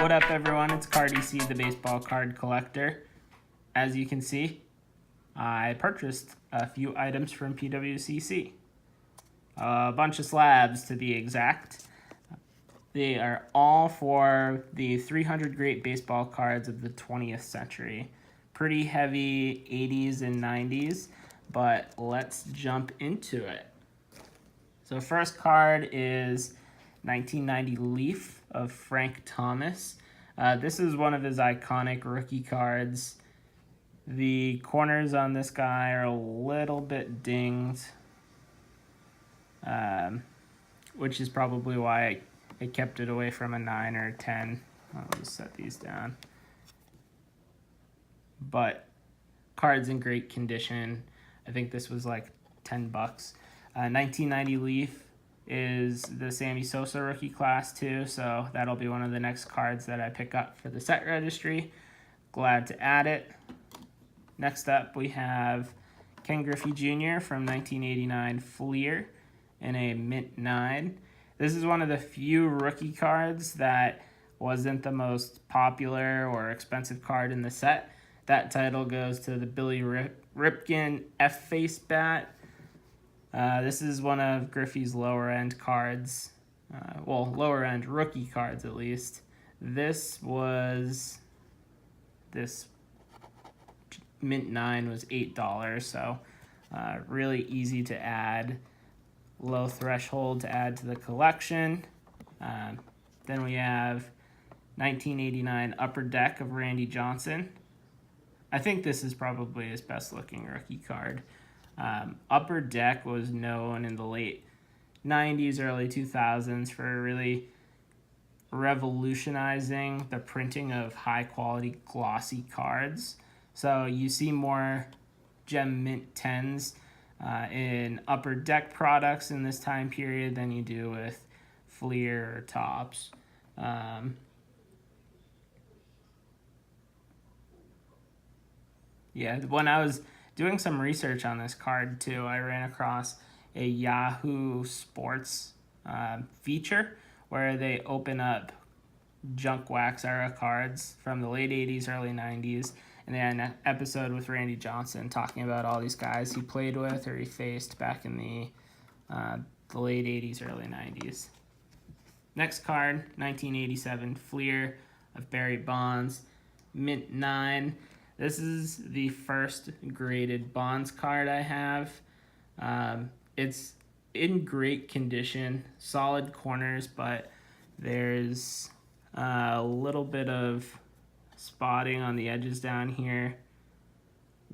What up, everyone? It's Cardi-C, the baseball card collector. As you can see, I purchased a few items from PWCC. A bunch of slabs, to be exact. They are all for the 300 great baseball cards of the 20th century. Pretty heavy 80s and 90s, but let's jump into it. So first card is 1990 Leaf of Frank Thomas. This is one of his iconic rookie cards. The corners on this guy are a little bit dinged, which is probably why I kept it away from a 9 or a 10. I'll just set these down. But card's in great condition. I think this was like 10 bucks. 1990 Leaf is the Sammy Sosa rookie class too, so that'll be one of the next cards that I pick up for the set registry. Glad to add it. Next up we have Ken Griffey Jr. from 1989 Fleer in a mint 9. This is one of the few rookie cards that wasn't the most popular or expensive card in the set. That title goes to the Billy Ripken F-Face bat. This is one of Griffey's lower-end cards. Lower-end rookie cards, at least. This mint 9 was $8, so really easy to add. Low threshold to add to the collection. Then we have 1989 Upper Deck of Randy Johnson. I think this is probably his best-looking rookie card. Upper Deck was known in the late 90s, early 2000s for really revolutionizing the printing of high-quality glossy cards. So you see more gem mint 10s in Upper Deck products in this time period than you do with Fleer or Topps. When I was doing some research on this card too, I ran across a Yahoo Sports feature where they open up junk wax era cards from the late 80s, early 90s, and they had an episode with Randy Johnson talking about all these guys he played with or he faced back in the late 80s, early 90s. Next card, 1987 Fleer of Barry Bonds, mint 9. This is the first graded Bonds card I have. It's in great condition, solid corners, but there's a little bit of spotting on the edges down here,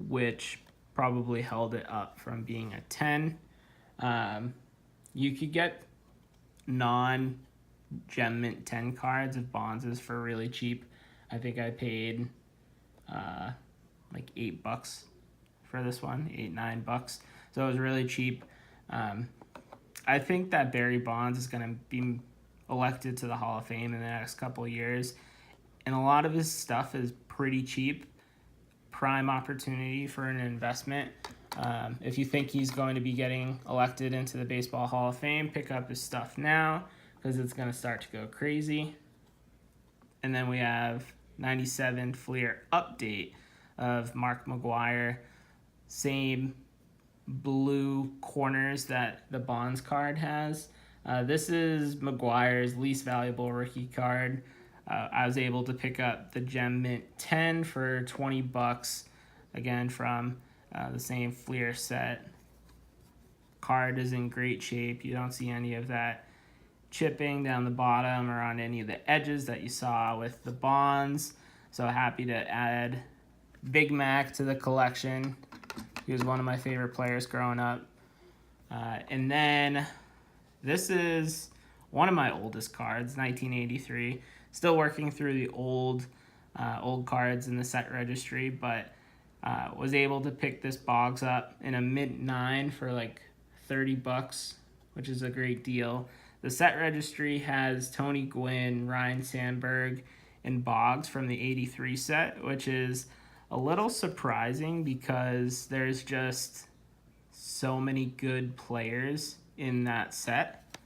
which probably held it up from being a 10. You could get non-gem mint 10 cards of Bonds for really cheap. I think I paid like $8 for this one, $8-9, so it was really cheap. I think that Barry Bonds is going to be elected to the Hall of Fame in the next couple of years, and a lot of his stuff is pretty cheap. Prime opportunity for an investment. If you think he's going to be getting elected into the Baseball Hall of Fame, pick up his stuff now because it's going to start to go crazy. And then we have 97 Fleer Update of Mark McGwire. Same blue corners that the Bonds card has. This is McGwire's least valuable rookie card. I was able to pick up the Gem Mint 10 for $20, again from the same Fleer set. Card is in great shape. You don't see any of that chipping down the bottom or on any of the edges that you saw with the Bonds. So happy to add Big Mac to the collection. He was one of my favorite players growing up. And then this is one of my oldest cards, 1983. Still working through the old cards in the set registry, but was able to pick this Boggs up in a mint 9 for like $30, which is a great deal. The set registry has Tony Gwynn, Ryan Sandberg, and Boggs from the 83 set, which is a little surprising because there's just so many good players in that set.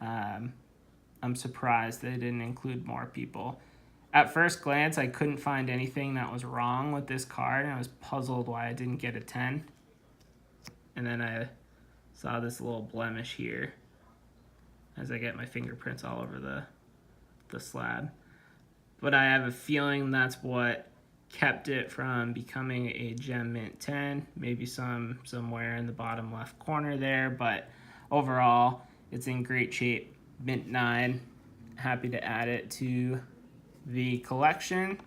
I'm surprised they didn't include more people. at first glance, I couldn't find anything that was wrong with this card, and I was puzzled why I didn't get a 10. And then I saw this little blemish here as I get my fingerprints all over the slab. But I have a feeling that's what kept it from becoming a gem mint 10. Maybe somewhere in the bottom left corner there, but overall, it's in great shape. Mint 9. Happy to add it to the collection.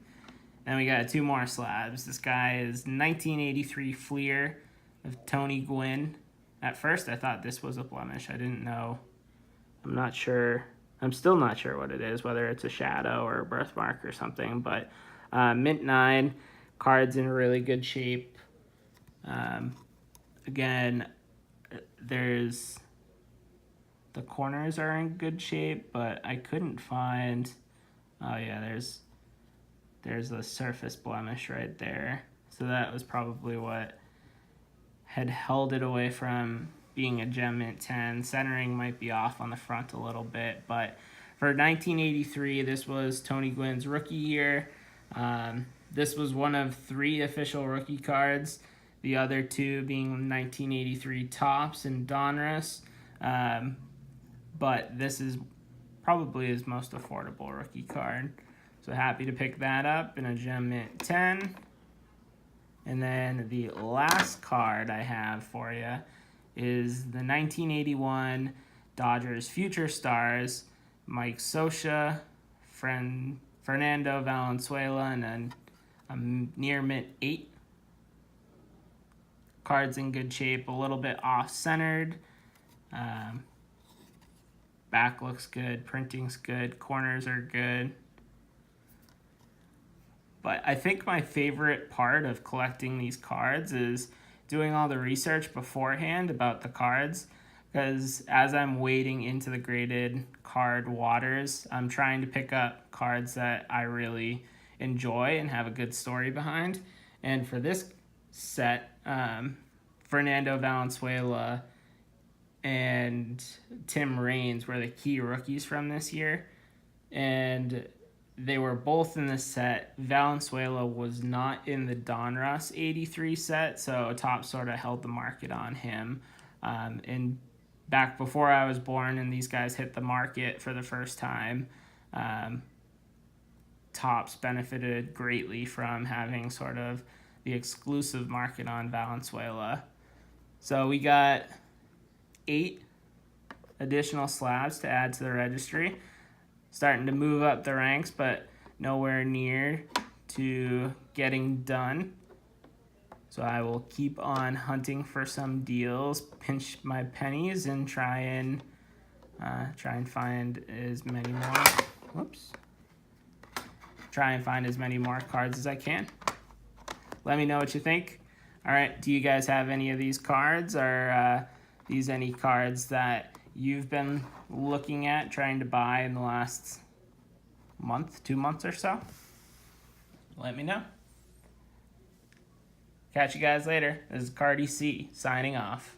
And we got 2 more slabs. This guy is 1983 Fleer of Tony Gwynn. At first, I thought this was a blemish. I didn't know. I'm not sure. I'm still not sure what it is, whether it's a shadow or a birthmark or something. But mint 9, card's in really good shape. Again, the corners are in good shape, but I couldn't find. Oh yeah, there's a surface blemish right there. So that was probably what had held it away from being a gem mint 10. Centering might be off on the front a little bit, but for 1983, this was Tony Gwynn's rookie year. This was one of 3 official rookie cards, the other 2 being 1983 Topps and Donruss. But this is probably his most affordable rookie card. So happy to pick that up in a gem mint 10. And then the last card I have for you is the 1981 Dodgers Future Stars, Mike Scioscia, Fernando Valenzuela, and then a near mint 8. Card's in good shape, a little bit off-centered. Back looks good, printing's good, corners are good. But I think my favorite part of collecting these cards is doing all the research beforehand about the cards, because as I'm wading into the graded card waters, I'm trying to pick up cards that I really enjoy and have a good story behind. And for this set, Fernando Valenzuela and Tim Raines were the key rookies from this year, and they were both in the set. Valenzuela was not in the Donruss 83 set, so Topps sort of held the market on him. And back before I was born and these guys hit the market for the first time, Topps benefited greatly from having sort of the exclusive market on Valenzuela. So we got 8 additional slabs to add to the registry. Starting to move up the ranks, but nowhere near to getting done. So I will keep on hunting for some deals, pinch my pennies, and try and find as many more. Whoops. Try and find as many more cards as I can. Let me know what you think. All right, do you guys have any of these cards, or these any cards that you've been looking at trying to buy in the last month, 2 months or so? Let me know. Catch you guys later. This is Cardi-C signing off.